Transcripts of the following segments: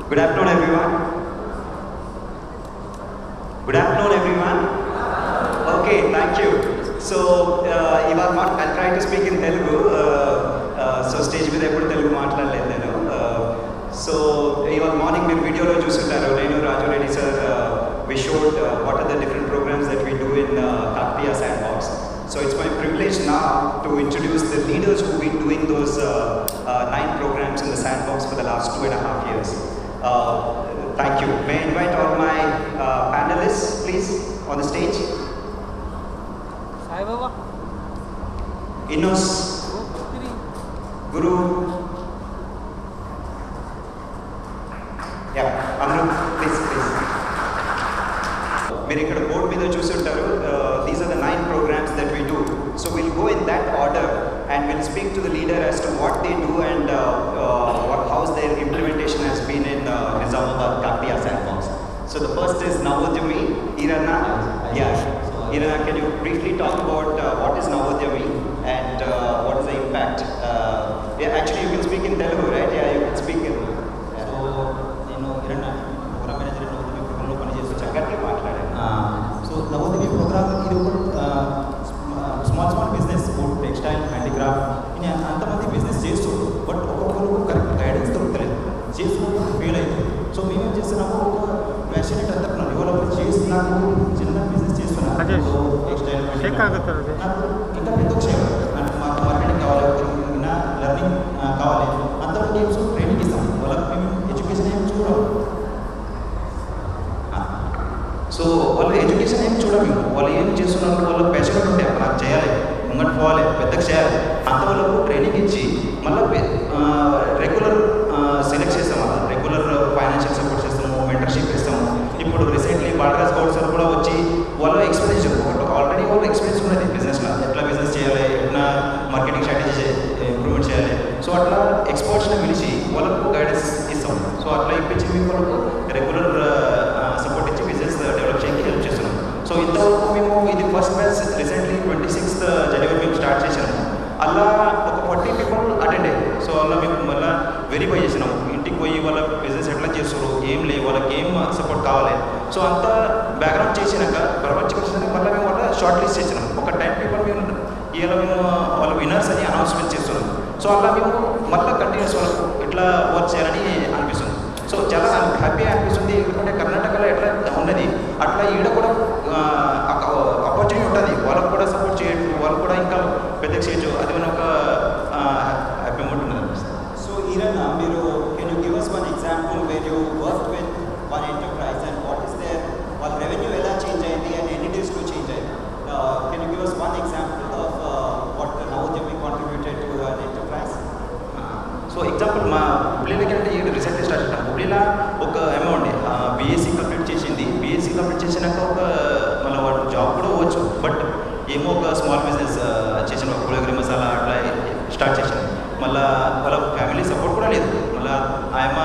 Good afternoon, everyone. Good afternoon, everyone. Okay, thank you. So, I'll try to speak in Telugu. So, stage మీద ఎప్పుడు తెలుగు మాట్లాడలేదు నేను. So, ఇవాళ morning మీరు వీడియోలో చూస్తుంటారు. నేను Raju Reddy sir we showed what are the different programs that we do in Kakatiya Sandbox. So, it's my privilege now to introduce the leaders who've been doing those 9 programs in the Sandbox for the last 2.5 years. Thank you. May I invite all my panelists, please, on the stage. Innus, Guru, yeah, Amrut, please. మీరు ఇక్కడ board మీద చూస్తుంటారు. These are the 9 programs that we do. So we'll go in that order and we'll speak to the leader as to what they do and how's their implementation has been in Nizamabad Kakatiya Sandbox. So the first is Navodyami, Iranna. Yeah, Iranna, can you briefly talk about what is Navodyami and what is the impact? Yeah, actually you can speak in Telugu, right? Yeah, you can speak in. So, Iranna, program manager in Navodyami program lo pani chestu Chakati maatlade. So Navodyami program ఇది small business food textile handicraft ఇది అంతమంది business చేస్తారు. But ఒక్కొక్కరు correct guidance దొరకలేదు, చేసుకుంటూ fail అవుతుంది. So మేమేం చేస్తున్నాము, ఒక ప్యాషనేట్ అంతా డెవలప్ చేసి నాకు చిన్న బిజినెస్ చేస్తున్నాను. టెక్స్టైల్ నాకు ఇంకా పెద్ద విషయం, మాకు మార్కెటింగ్ కావాలి, లెర్నింగ్ కావాలి, అంతవరకు గేమ్స్ ట్రైనింగ్ ఇస్తాం. వాళ్ళకి మేము ఎడ్యుకేషన్ ఏం చూడము. సో వాళ్ళ ఎడ్యుకేషన్ ఏం చూడము, వాళ్ళు ఏం చేస్తున్నారు, వాళ్ళ ప్యాషనేట్ ఉంటే నాకు చేయాలి, ముంగట్ పోవాలి, పెద్దగా చేయాలి, అంతవరకు ట్రైనింగ్ ఇచ్చి మళ్ళీ రెగ్యులర్ సెలెక్ట్ చేస్తాము. రెగ్యులర్ ఫైనాన్షియల్ సపోర్ట్ చేస్తాము, మెంటర్షిప్ ఇస్తాము. ఇప్పుడు రీసెంట్లీ బాలరాజ్ గౌడ్ సార్ కూడా వచ్చి వాళ్ళ ఎక్స్పీరియన్స్ ఆల్రెడీ వాళ్ళ ఎక్స్పీరియన్స్ ఉన్నది బిజినెస్లో, ఎట్లా బిజినెస్ చేయాలి, ఎట్లా మార్కెటింగ్ స్ట్రాటజీ ఇంప్రూవ్మెంట్ చేయాలి. సో అట్లా ఎక్స్పర్ట్స్ని పిలిచి వాళ్ళకు గైడెన్స్ ఇస్తాం. సో అట్లా ఇప్పించి మేము వాళ్ళకు రెగ్యులర్ సపోర్ట్ ఇచ్చి బిజినెస్ డెవలప్ చేయడానికి హెల్ప్ చేస్తున్నాం. సో ఇంతవరకు మేము ఇది ఫస్ట్ బ్యాచ్ రీసెంట్లీ 26th జనవరి మేము స్టార్ట్ చేసినాము. అలా ఒక 40 people అటెండ్ అయ్యారు. సో అలా మేము మళ్ళీ వెరిఫై చేసినాము, ఇంటికి పోయి వాళ్ళ బిజినెస్ ఎట్లా చేస్తారు, ఏం లేవు, వాళ్ళకి ఏం సపోర్ట్ కావాలి. సో అంతా బ్యాక్గ్రౌండ్ చేసినాక ప్రపంచం మళ్ళీ మేము వాళ్ళ షార్ట్ లిస్ట్ చేసినాం. ఒక 10 people మేము ఇలా మేము వాళ్ళ విన్నర్స్ అని అనౌన్స్మెంట్ చేస్తున్నాం. సో అలా మేము మళ్ళీ కంటిన్యూస్ వాళ్ళకు ఎట్లా వర్క్ చేయాలని అనిపిస్తుంది. సో చాలా హ్యాపీగా అనిపిస్తుంది. ఎందుకంటే కర్ణాటకలో ఎట్లా ఉన్నది అట్లా ఈడ కూడా ఆపర్చునిటీ ఉంటుంది, వాళ్ళకు కూడా సపోర్ట్ చేయొచ్చు, వాళ్ళు కూడా ఇంకా పెద్దగా చేయొచ్చు. అది మన ఒక హ్యాపీ మూమెంట్ ఉన్నది అనిపిస్తుంది. సో ఈరన్న, మీరు can you give us one example where you worked with one enterprise and what is their వాళ్ళ రెవెన్యూ ఎలా చేంజ్ అయింది and ఎన్ని డేస్లో చేంజ్ అయింది? Can you give us one example of what Navodyami contributed to an enterprise? So example మా హుబ్లీలకి అంటే recently start చేసాం. హుబ్లీలో ఒక అమౌంట్ బీఎస్సీ కంప్లీట్ చేసింది. బీఎస్సీ కంప్లీట్ చేసినాక ఒక మళ్ళీ వాడు జాబ్ కూడా అవ్వచ్చు, బట్ ఏమో ఒక స్మాల్ బిజినెస్ చేసిన ఒక పులిగరి మసాలా అట్లా స్టార్ట్ చేసింది. మళ్ళీ వాళ్ళ ఫ్యామిలీ సపోర్ట్ కూడా లేదు. మళ్ళీ ఆయమ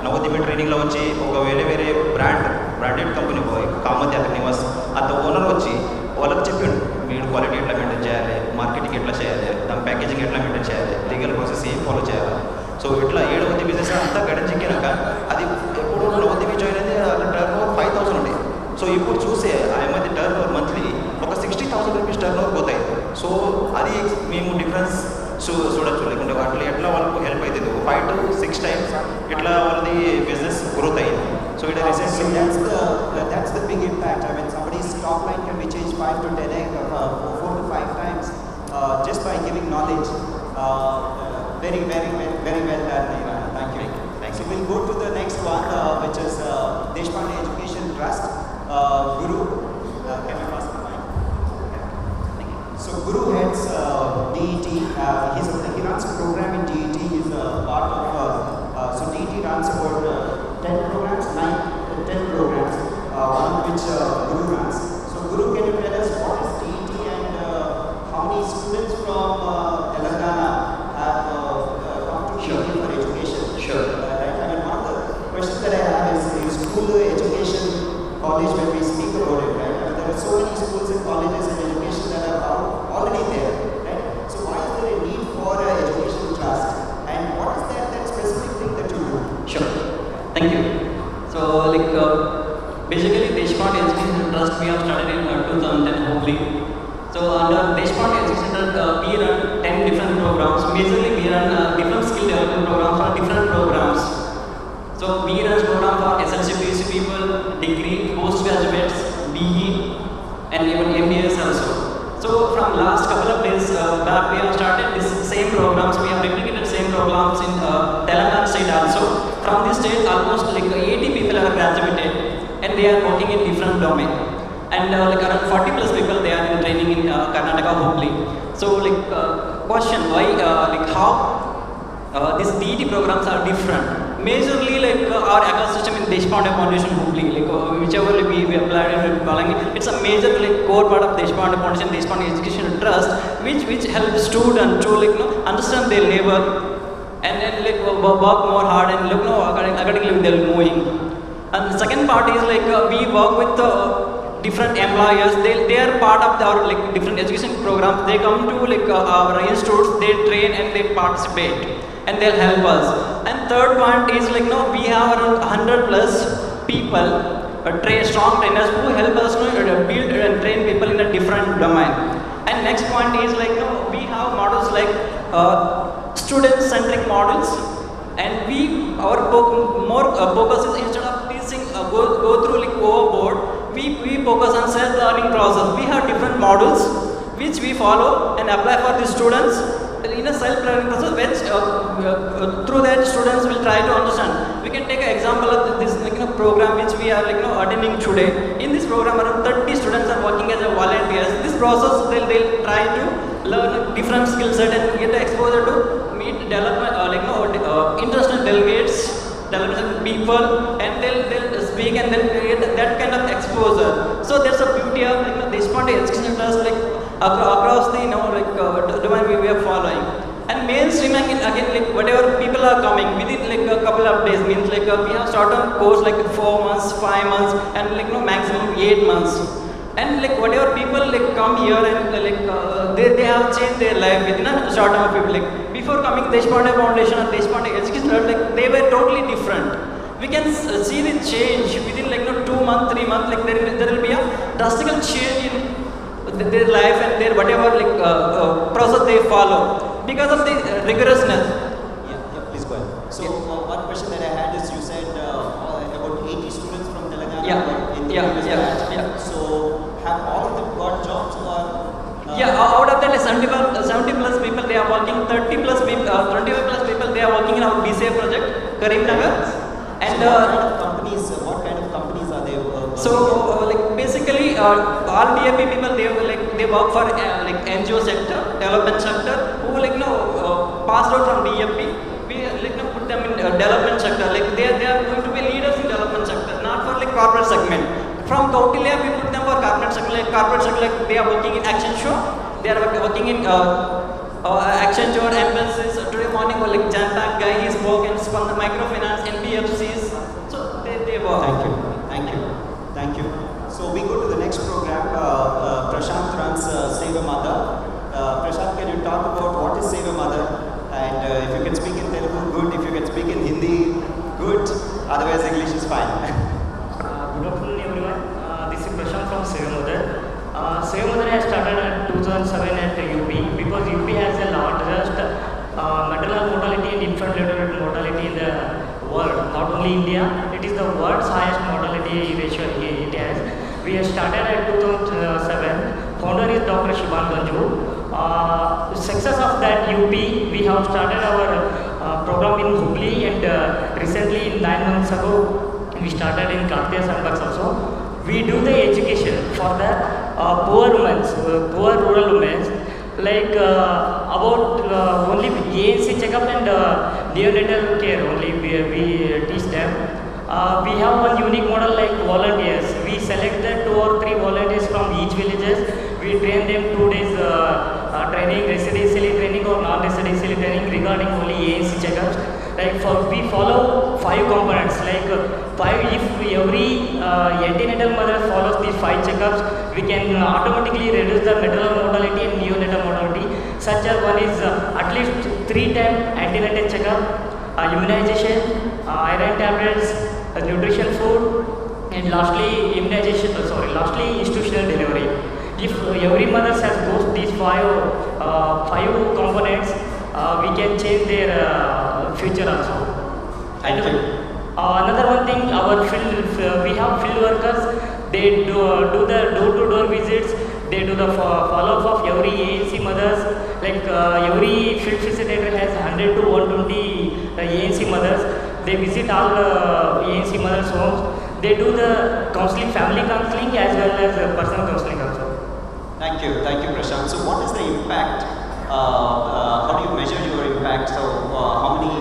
నవోద్యమి ట్రైనింగ్లో వచ్చి ఒక వేరే బ్రాండెడ్ కంపెనీ కామతి అతని నివాస్ అంత ఓనర్ వచ్చి వాళ్ళకి చెప్పిండు, మీరు క్వాలిటీ ఎట్లా మెయింటైన్ చేయాలి, మార్కెటింగ్ ఎట్లా చేయాలి, దాని ప్యాకేజింగ్ ఎట్లా మెయింటైన్ చేయాలి, లీగల్ ప్రాసెస్ ఏం ఫాలో చేయాలి. సో ఇట్లా 7వ బిజినెస్ అంతా గైడెన్స్ ఎక్కినాక అది ఎప్పుడు నవోద్యమి జాయిన్ అయితే అలా టర్న్ ఓవర్ 5,000 ఉంది. సో ఇప్పుడు చూసే ఆయమది టర్న్ ఓవర్ మంత్లీ ఒక 60,000 రూపీస్ టర్న్ ఓవర్ పోతాయి. సో అది మేము డిఫరెన్స్ చూడొచ్చు. లేకుంటే వాటిలో ఎట్లా వాళ్ళకు హెల్ప్ అవుతుంది. 5 to 6 times ఇట్లా వాళ్ళది బిజినెస్ గ్రోత్ అయ్యింది. So it recently that's the big impact. I mean, somebody's top line can be changed 5 to 10x, 4 to 5 times just by giving knowledge. Very well done, Iranna. Thank you. So we'll go to the next one, which is Deshpande Education Trust. Guru, can you pass the mic? So Guru heads DET. He runs a program in DET. He's a part of. So DET runs about 10 programs, 10 programs, one of which Guru runs. So Guru, can you tell us what is DET and how many students from Telangana have come to DET for education? Sure. Right. I mean, one of the questions that I have is Basically, Deshpande Education Trust we have started in 2010 Hubli. So under Deshpande Education Trust, we run 10 different programs. Majorly, we run different skill development programs for different programs. So we run program for SLC PUC people, degree, postgraduates, BE, and even MBS also. So from last couple of days back, we have started this same programs. We have replicated same programs in Telangana state also. From this state, almost like 80 people are graduated, and they are working in different domain. And like around 40 plus people they are in training in Karnataka Hubli. So like question why like how these DET programs are different. Majorly like our ecosystem in Deshpande Foundation Hubli, like whichever we applied in Balangi, it's a major like core part of Deshpande Foundation, Deshpande Education Trust, which helps students to like understand their labor and then like work more hard and look accordingly they're moving. And the second part is like we work with different employers. They are part of our like different education programs. They come to like our institutes, they train and they participate and they'll help us. And third point is like we have around 100 plus people, strong trainers who help us build and train people in a different domain. And next point is like we have models like student-centric models, and our more focus is instead of teaching go through like overboard, we focus on self-learning process. We have different models which we follow and apply for the students in a self-learning process, which through that students will try to understand. We can take an example of this program which we are attending today. In this program, around 30 students are working as a volunteers. This process they'll try to learn different skill set and get exposure to meet development international delegates, development people, and they'll speak and then get that kind of exposure. So there's a beauty of Deshpande Education Trust across the domain we are following. And mainstreaming again like whatever people are coming within like a couple of days, means like we have short-term course like 4 months, 5 months, and maximum 8 months. And like whatever people come here and they have changed their life within a short term of people. Before coming Deshpande Foundation or Deshpande Education, they were totally different. We can see the change within 2 months, 3 months. There will be a drastic change in their life and their whatever process they follow because of the rigorousness. Yeah, please go ahead. So one question that I had is you said about 80 students from Telangana. Yeah. So have all of them got jobs or? Out of that 70 plus people they are working, 30 plus people, 25 plus people they are working in our BCA project, Karimnagar. And what kind of companies are they? Basically all DAP people they work for NGO sector, development sector, who passed out from DAP. We put them in development sector. They are going to be leaders in development sector, not for corporate segment. From Kautilya, we put them for corporate sector. They are working in Action Show. They are working in Action Show, embassies. Today morning, Janpak guy, he's working from the microfinance, NBFCs. So they work. Thank you. So we go to the next program. Prashanth runs Save a Mother. Prashanth, can you talk about what is Save a Mother? And if you can speak in Telugu, good. If you can speak in Hindi, good. Otherwise, English is fine. Good afternoon, everyone. This is Prashanth from Save a Mother. Save a Mother has started at 2007 at UP because UP has the largest maternal mortality and infant-related mortality in the world. Not only India, it is the world's highest mortality ratio it has. We have started at 2007. Founder is Dr. Shiban Ganju. Success of that UP, we have started our program in Hubli, and recently 9 months ago we started in Kakatiya Sandbox also. We do the education for the poor women, poor rural women, about only ANC checkup and neonatal care only we teach them. We have one unique model like volunteers. We select the 2 or 3 volunteers from each villages. We train them 2 days training, residentially training or non-residentially training regarding only ANC checkups. We follow 5 components. If every antenatal mother follows these 5 checkups, we can automatically reduce the maternal mortality and neonatal mortality. Such as one is at least 3 times antenatal checkup, immunization, iron tablets, nutrition food, And lastly, lastly institutional delivery. If every mother has both these five components, we can change their future also. Thank you. Another one thing, we have field workers. They do the door-to-door visits. They do the follow-up of every ANC mothers. Like every field facilitator has 100 to 120 ANC mothers. They visit all ANC mothers' homes. They do the counseling, family counseling as well as personal counseling also. Thank you, Prashanth. So what is the impact? How do you measure your impact? So how many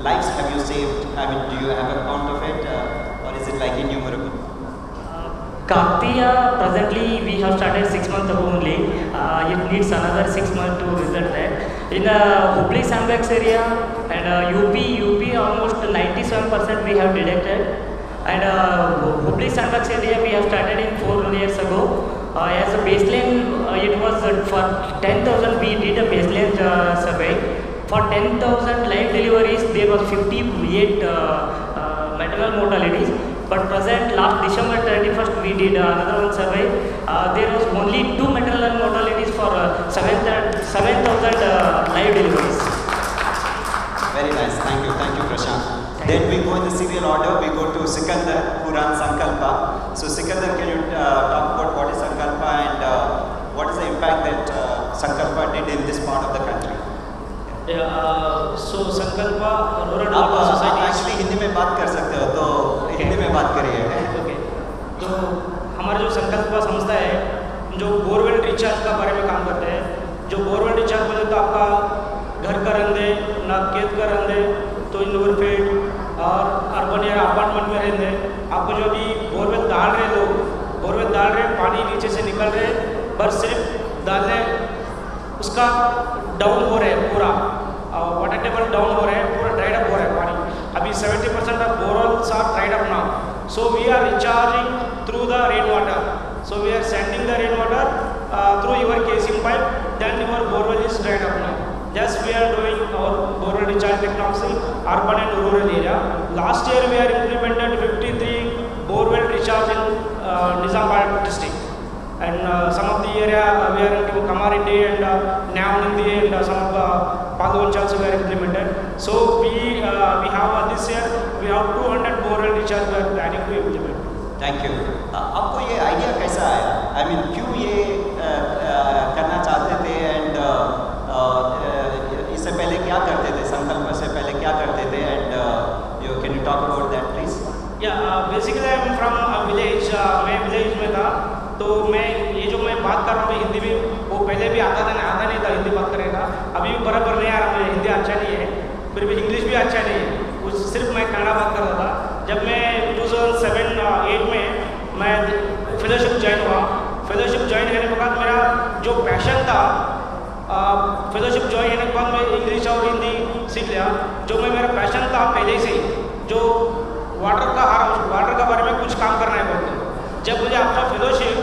lives have you saved? I mean, do you have a count of it, or is it like innumerable? Kakatiya, presently we have started 6 months ago only. It needs another 6 months to result that. In Hubli Sandbox area and UP almost 97% we have detected. And Hubli Sandbox area we have started in 4 years ago. As a baseline, it was for 10,000 we did a baseline survey. For 10,000 live deliveries, there was 58 maternal mortalities. But present, last December 31st, we did another one survey. There was only 2 maternal mortalities for 7,000 live deliveries. Very nice. Thank you, Prashanth. Then we go in the serial order. We go to Sikandar, who runs Sankalpa. So Sikandar, can you talk about what is Sankalpa and what is the impact that Sankalpa did in this part of the country? So Sankalpa rural आप society actually Hindi में बात कर सकते हो, तो हिंदी में बात करिए. ओके, तो हमारा जो संकल्पा संस्था है जो बोरवेल रिचार्ज का बारे में काम करते हैं. जो बोरवेल रिचार्ज बोले तो आपका घर का रंदे ना खेत का रंदे तो इंडोर फील्ड और अर्बन या अपार्टमेंट में रहते. आपको जो अभी बोरवेल डाल रहे पानी नीचे से निकल रहे, बस सिर्फ डालने उसका डाउन हो रहा है, पूरा वाटर टेबल डाउन हो रहा है, पूरा ड्राइड अप हो रहा है पानी. अभी 70% of borewells are dried up now. So we are recharging through the rainwater. So we are sending the rainwater through your casing pipe. Then your borewell is dried up now. Yes, we are doing our borewell recharge technology, urban and rural area. Last year we are implemented 53 borewell recharge in Nizamabad district. And some of the area we are into Kamarindi and Navnindi and some of the Patil also we are implemented. So we have this year we have 200 borewell recharge we are planning to implement. Thank you. आपको ये idea कैसा आया? I mean क्यों ये करना चाहते थे and इससे पहले क्या करते थे? संकल्प से पहले क्या करते थे and you can you talk about that please? या basically I am from village. मैं विलेज में था, तो मैं ये जो मैं बात कर रहा हूँ हिंदी में, वो पहले भी आता नहीं था हिंदी बात करेगा. अभी भी बराबर नहीं आ रहा, मुझे हिंदी अच्छा नहीं है, फिर भी इंग्लिश भी अच्छा नहीं है. सिर्फ मैं कन्नड़ा बात कर रहा था. जब मैं 2007-8 में मैं फेलोशिप ज्वाइन हुआ. फेलोशिप ज्वाइन करने के बाद मेरा जो पैशन था, फेलोशिप ज्वाइन करने के बाद मैं इंग्लिश और हिंदी सीख लिया. जो मेरा पैशन था पहले से ही, जो वाटर का बारे में कुछ काम करना है बोलते. जब मुझे after fellowship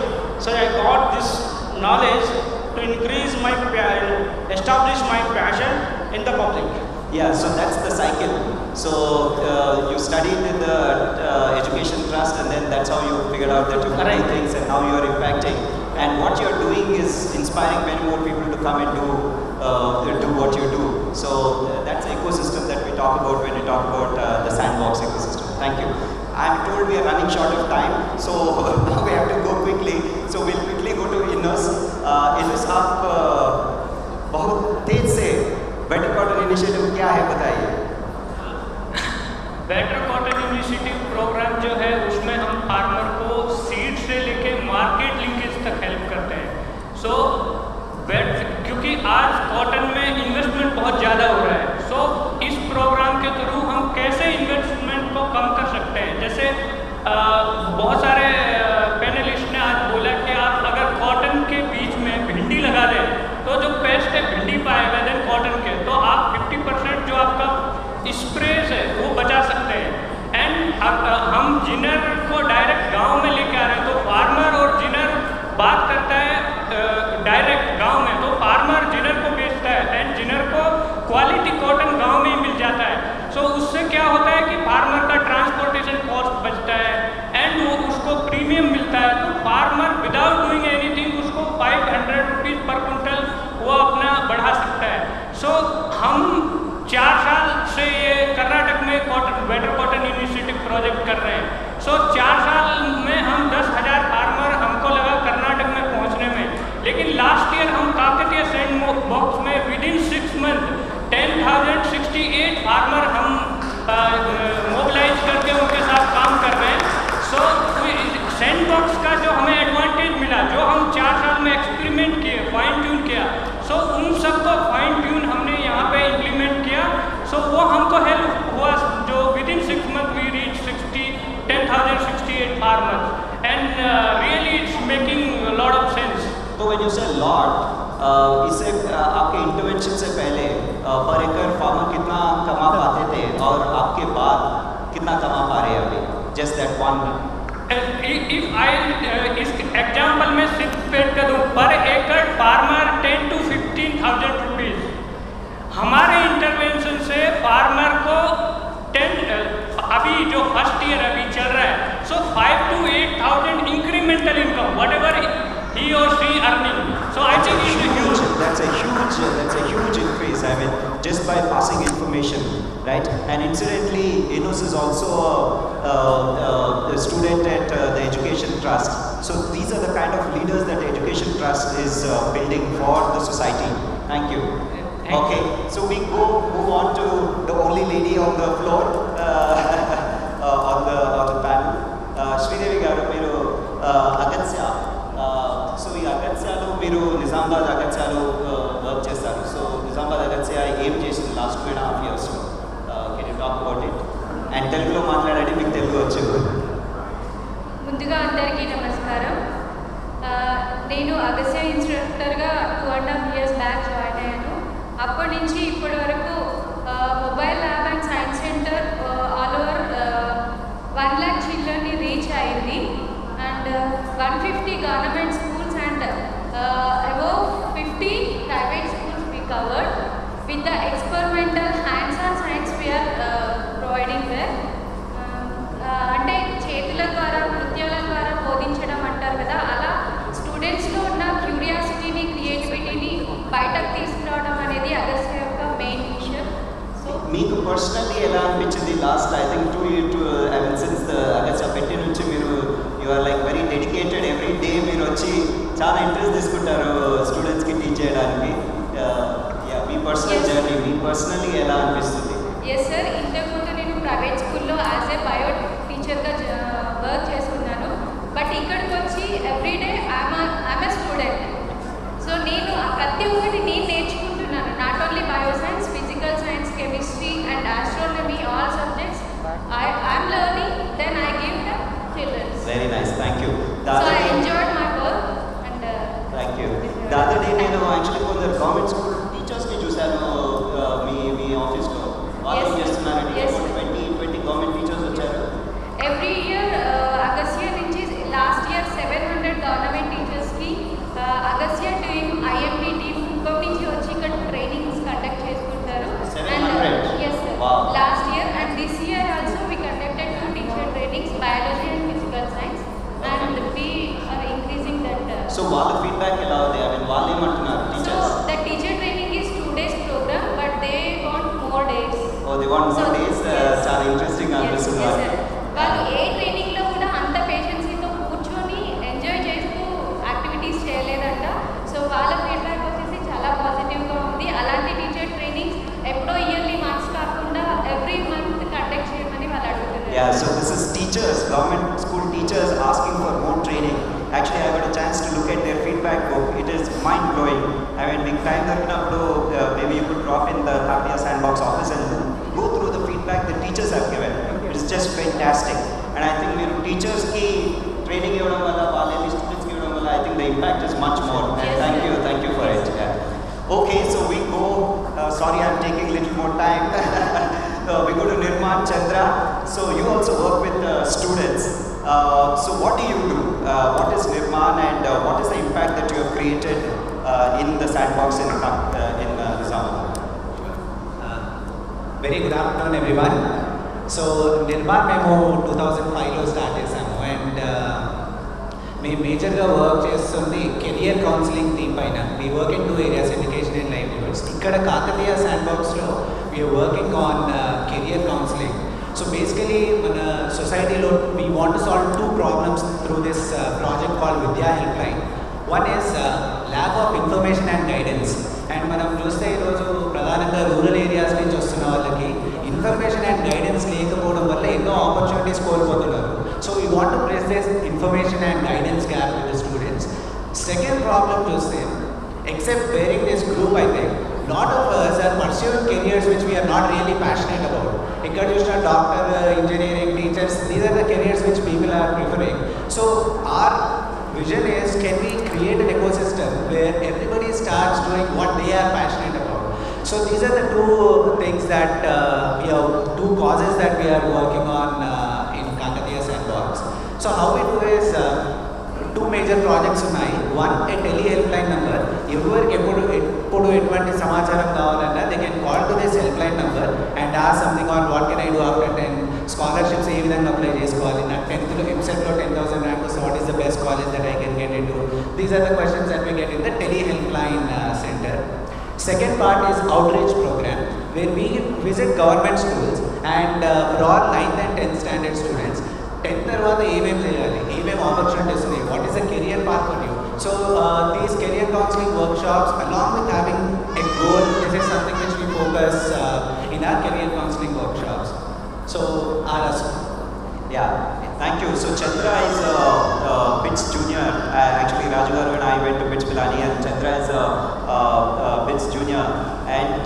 so I got this knowledge to increase my establish my passion in the public. Yeah, so that's the cycle. So you studied in the education trust, and then that's how you figured out that you can do things, and now you are impacting. And what you're doing is inspiring many more people to come and do what you do. So that's the ecosystem that we talk about when we talk about the sandbox ecosystem. Thank you. I'm told we are running short of time, so now we have to go quickly. So we'll quickly go to Innus. Innus, आप बहुत तेज से better cotton initiative क्या है बताइए. Better cotton initiative programme जो है उसमें हम फार्मर को सीड से लेके मार्केट लिंकेज तक हेल्प करते हैं. सो क्योंकि आज कॉटन में इन्वेस्टमेंट बहुत ज़्यादा हो रहा है, सो इस प्रोग्राम के थ्रू हम कैसे इन्वेस्टमेंट को कम कर सकते हैं. जैसे बहुत सारे पैनलिस्ट ने आज बोला कि आप अगर कॉटन के बीच में भिंडी लगा दें तो जो पेस्ट है भिंडी पाएगा देन कॉटन के, तो आप 50% जो आपका स्प्रेज है वो बचा सकते हैं. एंड हम जिनर को डायरेक्ट गांव में लेके आ रहे हैं, तो फार्मर और जिनर बात करता है डायरेक्ट गांव में, तो फार्मर जिनर को बेचता है एंड जिनर को क्वालिटी कॉटन गांव में ही मिल जाता है. सो उससे क्या होता है कि फार्मर का ट्रांसपोर्टेशन कॉस्ट बचता है एंड वो सो हम 4 साल से ये कर्नाटक में बेटर कॉटन इनिशिएटिव प्रोजेक्ट कर रहे हैं। सो 4 साल में हम 10,000 फार्मर हमको लगा कर्नाटक में पहुंचने में, लेकिन लास्ट ईयर हम काकतीय सैंडबॉक्स में विदिन 6 मंथ 10,068 फार्मर हम मोबिलाइज करके उनके साथ काम कर रहे हैं। सो सैंडबॉक्स का जो हमें एडवांटेज मिला, जो हम 4 साल में एक्सपेरिमेंट किए, फाइन ट्यून किया, सो उन सबको फाइन ट्यून हमने यहाँ पे इम्प्लीमेंट किया। सो वो हमको हेल्प हुआ, जो within 6 month we reach 10,068 farmers, and really it's making a lot of sense. तो when you say lot, इससे आपके इंटरवेंशन से पहले पर एकड़ फार्मर कितना कमा पाते थे और आपके बाद कितना कमा पा रहे हैं अभी? Just that one. If I इस एग्जाम्पल में सिर्फ पेड कर दूँ, पर एकड़ फार्मर 10 to 15,000 रुपीज। हमारे इंटरवेंशन से फार्मर को 10 अभी जो फर्स्ट ईयर अभी चल रहा है, सो 5 to 8,000 incremental income, whatever he or she earning. So I think it's huge. That's a huge increase. I mean, just by passing information, right? And incidentally, Innus is also a student at the Education Trust. So these are the kind of leaders that the Education Trust is building for the society. Thank you. Okay, so we move on to the only lady on the floor on the panel. Sridevi garu, meeru Agastya. So ఈ అగత్యాలో మీరు నిజామాబాద్ అగత్యాలో work చేస్తారు. So Nizamabad Agastya ఏం చేసింది last 2.5 years? Can you talk about it? And తెలుగులో మాట్లాడండి, మీకు తెలుగు వచ్చు. ముందుగా అందరికీ నమస్కారం. నేను అగస్త్య ఇన్స్ట్రక్టర్గా 2.5 years బ్యాక్ జాయిన్ అయ్యాను. అప్పటి నుంచి ఇప్పటి వరకు mobile lab and science centre all over 1 lakh చిల్డ్రన్ని రీచ్ అయింది. And 150 government schools and above 50 private schools we covered. With the experimental hands-on science we are providing there. అంటే చేతుల ద్వారా నృత్యాల ద్వారా బోధించడం అంటారు కదా, అలా స్టూడెంట్స్లో ఉన్న క్యూరియాసిటీని, క్రియేటివిటీని బయటకు తీసుకురావడం అనేది అగస్త్య యొక్క మెయిన్ మిషన్. సో మీకు పర్సనల్లీ ఎలా అనిపించింది last I think 2 years I mean since Agastya పెట్టి నుంచి మీరు you are like very dedicated, every day మీరు వచ్చి చాలా ఇంట్రెస్ట్ తీసుకుంటారు స్టూడెంట్స్కి టీచ్ చేయడానికి. మీ పర్సనల్ జర్నీ, మీ పర్సనల్లీ ఎలా అనిపిస్తుంది? ఎస్ సార్, ఇంతకుముందు నేను ప్రైవేట్ స్కూల్లో యాజ్ ఏ బయో టీచర్గా వర్క్ చేస్తున్నాను. బట్ ఇక్కడికి వచ్చి everyday I'm a student. So నేను ప్రతి ఒక్కటి నేను నేర్చుకుంటున్నాను. Not only bio science, physical science, chemistry and astronomy, all subjects I'm learning, then I give the childrens. Very nice, thank you. So I enjoyed my work and thank you. The other day నేను actually కొందరు government school టీచర్స్ని చూశాను మీ ఆఫీస్లో. వాళ్ళు ఏం చేస్తున్నారండి? 20 government teachers వచ్చారు. ఎవ్రీ ఇయర్ అగస్త్య నుంచి లాస్ట్ ఇయర్ 700 గవర్నమెంట్ టీచర్స్కి Agastya team, IMP team Kuppam నుంచి వచ్చి ఇక్కడ ట్రైనింగ్స్ కండక్ట్ చేసుకుంటారు. 700? Yes sir. Wow. Last year and this year also we conducted 2 teacher trainings, biology and physical science, and we are increasing that. So వాళ్ళ feedback ఎలా ఉంది? I mean వాళ్ళు ఏమంటున్నారు teachers? So the teacher training is 2 days program, but they want more days. Oh, they want more days. Yes. చాలా interesting అనిపిస్తుంది. Yes sir. వాళ్ళు ఏ ట్రైనింగ్లో కూడా అంత పేషెన్సీతో కూర్చొని ఎంజాయ్ చేస్తూ యాక్టివిటీస్ చేయలేదంట. సో వాళ్ళ ఫీడ్బ్యాక్ వచ్చేసి చాలా పాజిటివ్గా ఉంది. అలాంటి టీచర్ ట్రైనింగ్స్ ఎప్పుడో ఇయర్లీ మార్క్స్ కాకుండా ఎవ్రీ మంత్ కండక్ట్ చేయమని వాళ్ళు అడుగుతున్నారు. Yeah, so this is teachers, government school teachers asking for more training. Actually, I got a chance to look at their feedback book. It is mind-blowing. I mean, big time maybe you could drop in the Kakatiya Sandbox office and go through the feedback the teachers have given. It is just fantastic. And I think teachers ki training evadam valla, valleni students ki evadam valla, I think the impact is much more. And Yes, thank you for it. Yeah. Okay, so we go. Sorry, I'm taking a little more time. We go to Nirmaan, Chandra. So you also work with students. So what do you do? What is Nirmaan and what is the impact that you have created in the sandbox in Nizamabad? Very good afternoon everyone. So Nirmaan మేము 2005లో start చేసాము. And మీ మేజర్గా work చేస్తుంది career counselling theme పైన. We work in 2 areas, education and livelihoods. ఇక్కడ కాకతీయ శాండ్బాక్స్లో we're working on career counselling. So basically మన సొసైటీలో we want to solve 2 problems through this project called Vidya help line. One is lack of information and guidance. And మనం చూస్తే ఈరోజు ప్రధానంగా rural areas నుంచి వస్తున్న వాళ్ళకి ఇన్ఫర్మేషన్ అండ్ గైడెన్స్ లేకపోవడం వల్ల ఎన్నో ఆపర్చునిటీస్ కోల్పోతున్నారు. So we want to press this information and guidance gap with the students. Second problem చూస్తే, except bearing this group, I think lot of us are pursuing careers which we are not really passionate about. Ikkada chusna doctor, engineering, teachers, these are the careers which people are preferring. So our vision is, can we create an ecosystem where everybody starts doing what they are passionate about? So these are the 2 things that we have 2 causes that we are working on in Kakatiya Sandbox. So how we do is 2 major projects ఉన్నాయి. One, a tele helpline number. ఎవరికి ఎప్పుడు ఎటువంటి సమాచారం కావాలన్నా they can call to this helpline number and ask something on what can I do after 10, scholarships ఏ విధంగా apply చేసుకోవాలి, నాకు 10th లో ఎంసెట్లో 10,000 rank వస్తే what is the best college that I can get into. These are the questions that we get in the tele helpline center. Second part is outreach program, where we visit government schools and for all 9th and 10th standard students, 10th తర్వాత ఏమేమి చేయాలి, ఏమేమి opportunities ఉన్నాయి, what is the career path for you. So these career counselling workshops along with having a goal, this is something which we focus in our career counseling workshops. So yeah, thank you. So Chandra is BITS junior. Actually Raju garu and I went to BITS Pilani, and Chandra is BITS junior, and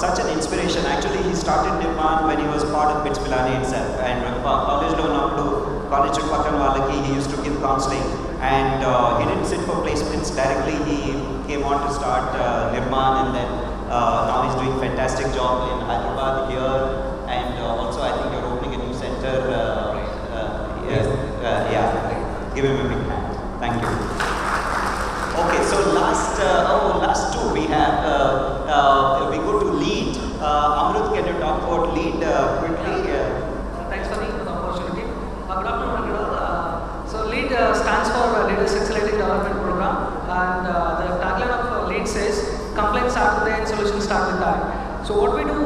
such an inspiration. Actually he started Nirmaan when he was part of BITS Pilani itself, and college lo unnappudu college pakkana vallaki he used to give counseling, and he didn't sit for placements directly. He came on to start Nirmaan, and then now he's doing fantastic job in Hyderabad here, and also I think you're opening a new center. Yes, yeah, give him a big hand. Thank you. Okay, so last 2 we have we go to lead. Amrut, can you talk about lead quickly? Thanks for the opportunity. Good afternoon, everyone. So lead stands for Leaders Accelerating Development Program, and the tagline of lead says, complaints start with the end, solutions start with that. So what we do,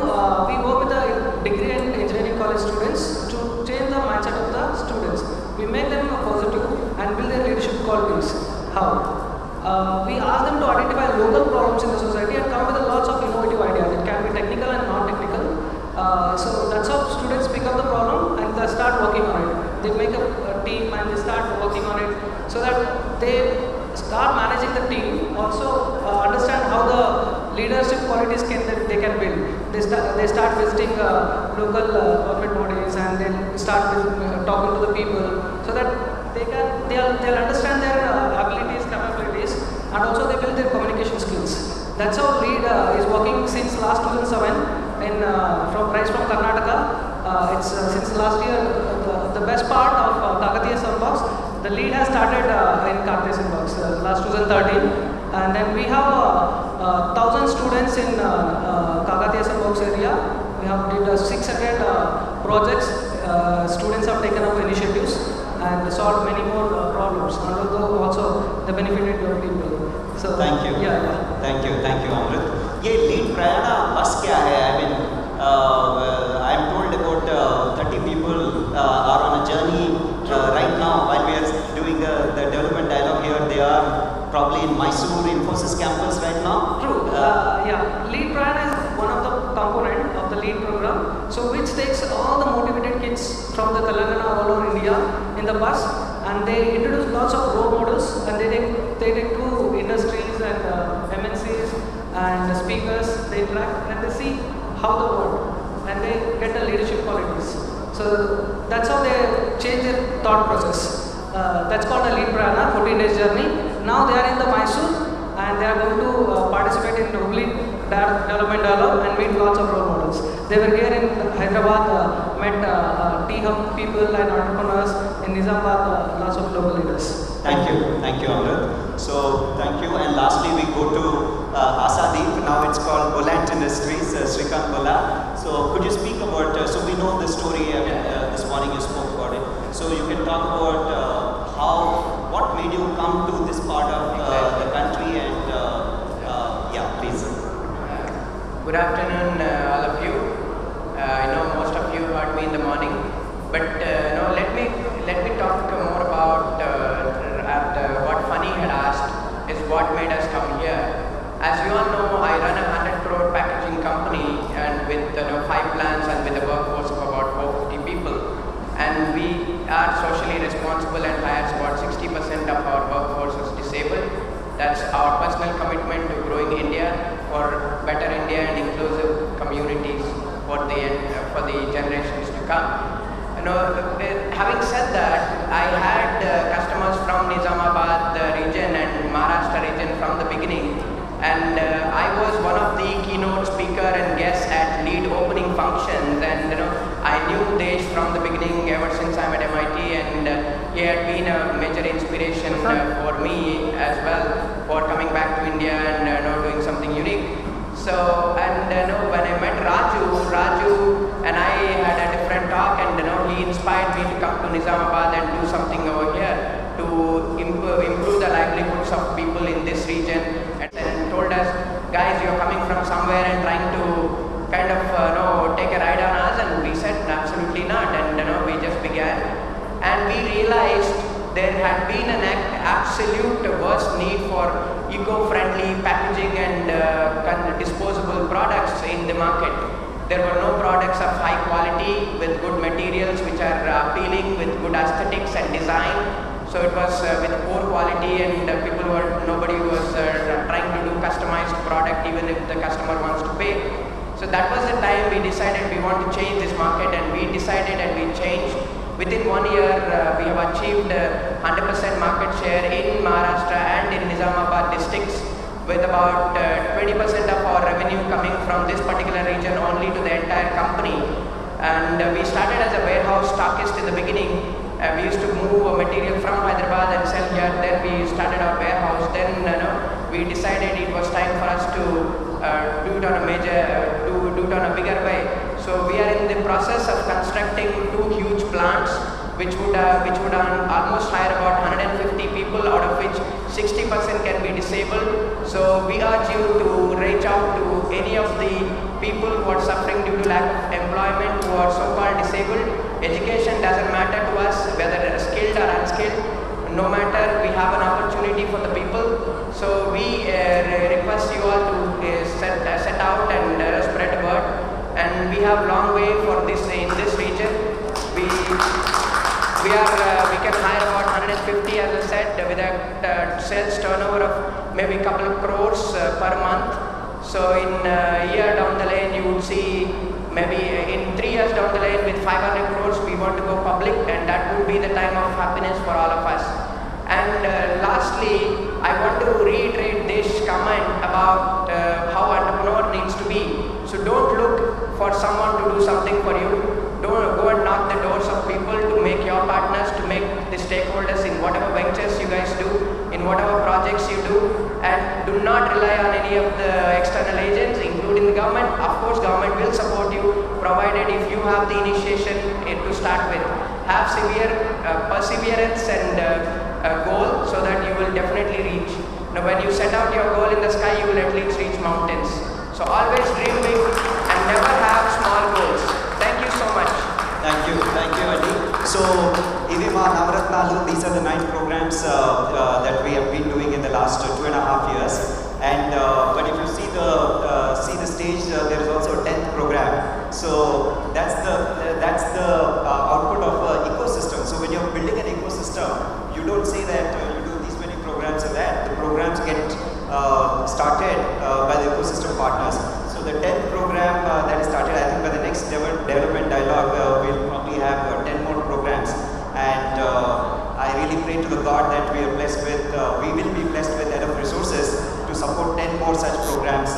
we work with the degree and engineering college students to change the mindset of the students. We make them positive and build their leadership qualities. How? We ask them to identify local problems in the society and come with lots of innovative ideas. It can be technical and non-technical. So that's how students pick up the problem and they start working on it. They make a team and they start working on it, so that they start managing the team. Also understand how the leadership qualities they can build. They start visiting local government bodies, and then start talking to the people, so that they'll understand their abilities, capabilities, and also they build their communication skills. That's how lead is working since last 2007 in from Karnataka. It's since last year the best part of Kakatiya Sandbox. The lead has started in Kakatiya Sandbox last 2013, and then we have 1,000 students in Kakatiya Sandbox area. We have did 600 projects. Students have taken up initiatives and solved many more problems, and also the benefited your people. So thank you. Thank you Amrut. Ye lead prayana bus kya hai? I mean I am told about 30 people are on a journey right now while we are doing the development dialogue here. They are probably in Mysore Infosys campus right now. True. Lead Prana is one of the component of the lead program, so which takes all the motivated kids from the Telangana all over India in the bus, and they introduce lots of role models, and they take to industries and MNCs and speakers. They interact and they see how the world, and they get the leadership qualities. So that's how they change their thought process. That's called a lead prana, 14 days journey. Now they are in the Mysore, and they are going to participate in Hubli Development Dialogue and meet lots of role models. They were here in Hyderabad, met tea hub people and entrepreneurs. In Nizamabad, lots of local leaders. Thank you Amrut. So thank you, and lastly we go to Aasadeep. Now it's called Bolla Industries, Srikanth Bolla. So could you speak about, so we know the story, this morning you spoke about it, so you can talk about what made you Good afternoon, all of you. I know most of you heard me in the morning, but let me talk more about what Funny had asked is what made us come here. As you all know, I run a 100 crore packaging company and with 5 plants and with a workforce of about 450 people. And we are socially responsible and hire about 60% of our workforce is disabled. That's our personal commitment to growing India for better India and inclusive communities for the generations to come. Having said that, I had customers from Nizamabad region and Maharashtra region from the beginning, and I was one of the keynote speaker and guests at lead opening functions, and I knew Desh from the beginning ever since I'm at MIT, and he had been a major inspiration for me as well for coming back to India and doing something unique. So, and when I met Raju and I had a different talk, and he inspired me to come to Nizamabad and do something over here to improve the livelihoods of people in this region, and told us, guys, you're coming from somewhere and trying to kind of take a ride on us, and we said absolutely not, and we just began, and we realized there had been an absolute worst need for eco-friendly packaging and disposable products in the market. There were no products of high quality with good materials which are appealing with good aesthetics and design. So it was with poor quality, and nobody was trying to do customized product even if the customer wants to pay. So that was the time we decided we want to change this market, and we decided and we changed. Within 1 year, we have achieved 100% market share in Maharashtra and in Nizamabad districts, with about 20% of our revenue coming from this particular region only to the entire company. And we started as a warehouse stockist in the beginning. We used to move material from Hyderabad and sell here. Then we started our warehouse. Then we decided it was time for us to do it on a bigger way. So we are in the process of constructing 2 huge plants, which would almost hire about 150 people, out of which 60% can be disabled. So we urge you to reach out to any of the people who are suffering due to lack of employment, who are so-called disabled. Education doesn't matter to us, whether they're skilled or unskilled. No matter, we have an opportunity for the people. So we request you all to set out and spread the word. And we have long way for this in this region. We can hire about 150, as I said, with a sales turnover of maybe a couple of crores per month. So in a year down the lane, you would see maybe in 3 years down the lane with 500 crores, we want to go public, and that would be the time of happiness for all of us. And lastly, I want to reiterate this comment about how entrepreneur needs to be. So don't look for someone to do something for you. Don't go and knock the doors of people to make your partners, to make the stakeholders in whatever ventures you guys do, in whatever projects you do, and do not rely on any of the external agents, including the government. Of course, government will support you, provided if you have the initiation to start with. Have severe perseverance and goal, so that you will definitely reach. Now, when you set out your goal in the sky, you will at least reach mountains. So always dream big and never have small goals. Thank you so much. Thank you, Andy. So, Rathnalu, these are the 9 programs that we have been doing in the last 2.5 years. And but if you see the stage, there is also a 10th program. So that's the output of an ecosystem. So when you're building an ecosystem, you don't say that you do these many programs and that. The programs get started by the ecosystem partners. So the 10th program that is started, I think by the next development dialogue, we'll probably have 10 more programs. And I really pray to the God that we will be blessed with enough resources to support 10 more such programs